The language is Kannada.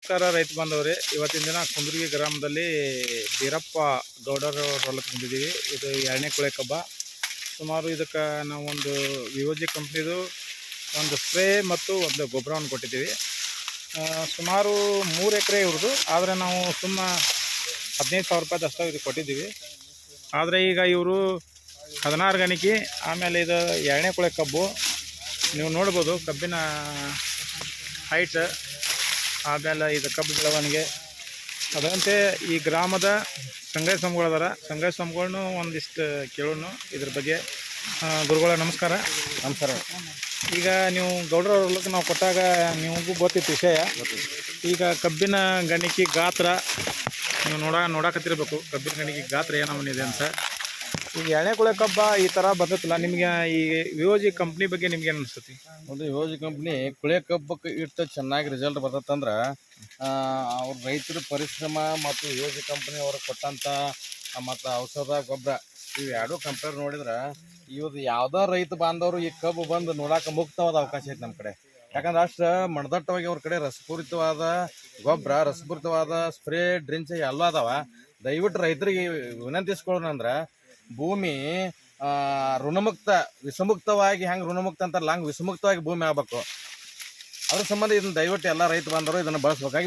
ನಮಸ್ಕಾರ ರೈತ ಬಾಂಧವರೇ. ಇವತ್ತಿನ ದಿನ ಕುಂದರ್ಗಿ ಗ್ರಾಮದಲ್ಲಿ ಬೀರಪ್ಪ ಗೌಡರ ಹೊಲಕ್ಕೆ ಬಂದಿದ್ದೀವಿ. ಇದು 2ನೇ ಕುಳೆ ಕಬ್ಬ. ಸುಮಾರು ಇದಕ್ಕೆ ನಾವು ಒಂದು ವಿವೋಜಿ ಕಂಪ್ನಿದು ಒಂದು ಸ್ಪ್ರೇ ಮತ್ತು ಒಂದು ಗೊಬ್ಬರವನ್ನು ಕೊಟ್ಟಿದ್ದೀವಿ. ಸುಮಾರು 3 ಎಕರೆ ಇವ್ರದ್ದು. ಆದರೆ ನಾವು ಸುಮ್ಮ 15,000 ರೂಪಾಯಿ ಅಷ್ಟು ಇದು ಕೊಟ್ಟಿದ್ದೀವಿ. ಆದರೆ ಈಗ ಇವರು 16 ಗಣಿಕೆ, ಆಮೇಲೆ ಇದು 2ನೇ ಕುಳೆ ಕಬ್ಬು. ನೀವು ನೋಡ್ಬೋದು ಕಬ್ಬಿನ ಹೈಟ್, ಆಮೇಲೆ ಇದು ಕಬ್ಬು ಬೆಳವಣಿಗೆ. ಅದರಂತೆ ಈ ಗ್ರಾಮದ ಸಂಘ ಸ್ವಾಮಿಗಳದಾರ. ಸಂಘ ಸ್ವಾಮಿಗಳ್ನು ಒಂದಿಷ್ಟು ಕೇಳೋಣ ಇದ್ರ ಬಗ್ಗೆ. ಗುರುಗಳ ನಮಸ್ಕಾರ. ನಮಸ್ಕಾರ. ಈಗ ನೀವು ಗೌಡ್ರ ಹೊಲಕ್ಕೆ ನಾವು ಕೊಟ್ಟಾಗ ನಿಮಗೂ ಗೊತ್ತಿತ್ತು ವಿಷಯ. ಈಗ ಕಬ್ಬಿನ ಗಣಿಕೆ ಗಾತ್ರ ನೀವು ನೋಡಕತ್ತಿರ್ಬೇಕು. ಕಬ್ಬಿನ ಗಣಿಕೆ ಗಾತ್ರ ಏನಿದೆ ಅಂತ. ಈಗ 2ನೇ ಕುಳೆ ಕಬ್ಬ ಈ ಥರ ಬಂದತ್ತಲ್ಲ, ನಿಮಗೆ ಈ ವಿವೋಜಿ ಕಂಪ್ನಿ ಬಗ್ಗೆ ನಿಮ್ಗೆ ಏನು ಅನಿಸ್ತತಿ? ಒಂದು ವಿವೋಜಿ ಕಂಪ್ನಿ ಕುಳೆ ಕಬ್ಬಕ್ಕೆ ಇಟ್ಟು ಚೆನ್ನಾಗಿ ರಿಸಲ್ಟ್ ಬರ್ತಂದ್ರೆ ಅವ್ರ ರೈತರ ಪರಿಶ್ರಮ ಮತ್ತು ವಿವೋಜಿ ಕಂಪ್ನಿ ಅವ್ರಿಗೆ ಕೊಟ್ಟಂಥ ಮತ್ತು ಔಷಧ ಗೊಬ್ಬರ ಇವು ಎರಡೂ ಕಂಪೇರ್ ನೋಡಿದ್ರೆ ಇವ್ದು ಯಾವುದೋ ರೈತ ಬಾಂಧವರು ಈ ಕಬ್ಬು ಬಂದು ನೋಡಕ್ಕೆ ಮುಕ್ತವಾದ ಅವಕಾಶ ಐತೆ ನಮ್ಮ ಕಡೆ. ಯಾಕಂದ್ರೆ ಅಷ್ಟು ಮಣದಟ್ಟವಾಗಿ ಅವ್ರ ಕಡೆ ರಸಪೂರಿತವಾದ ಗೊಬ್ಬರ, ರಸಪೂರಿತವಾದ ಸ್ಪ್ರೇ, ಡ್ರಿಂಕ್ಸ್ ಎಲ್ಲ ಅದಾವ. ದಯವಿಟ್ಟು ರೈತರಿಗೆ ವಿನಂತಿಸ್ಕೊಳ್ಳೋಣಂದ್ರೆ ಭೂಮಿ ಋಣಮುಕ್ತ, ವಿಷಮುಕ್ತವಾಗಿ ಹೆಂಗೆ ಋಣಮುಕ್ತ ಅಂತಾರಲ್ಲ ಹಂಗೆ ವಿಷಮುಕ್ತವಾಗಿ ಭೂಮಿ ಆಗ್ಬೇಕು. ಅದ್ರ ಸಂಬಂಧ ಇದನ್ನು ದಯವಿಟ್ಟು ಎಲ್ಲ ರೈತ ಬಾಂಧವರು ಇದನ್ನು ಬಳಸ್ಬೇಕಾಗಿ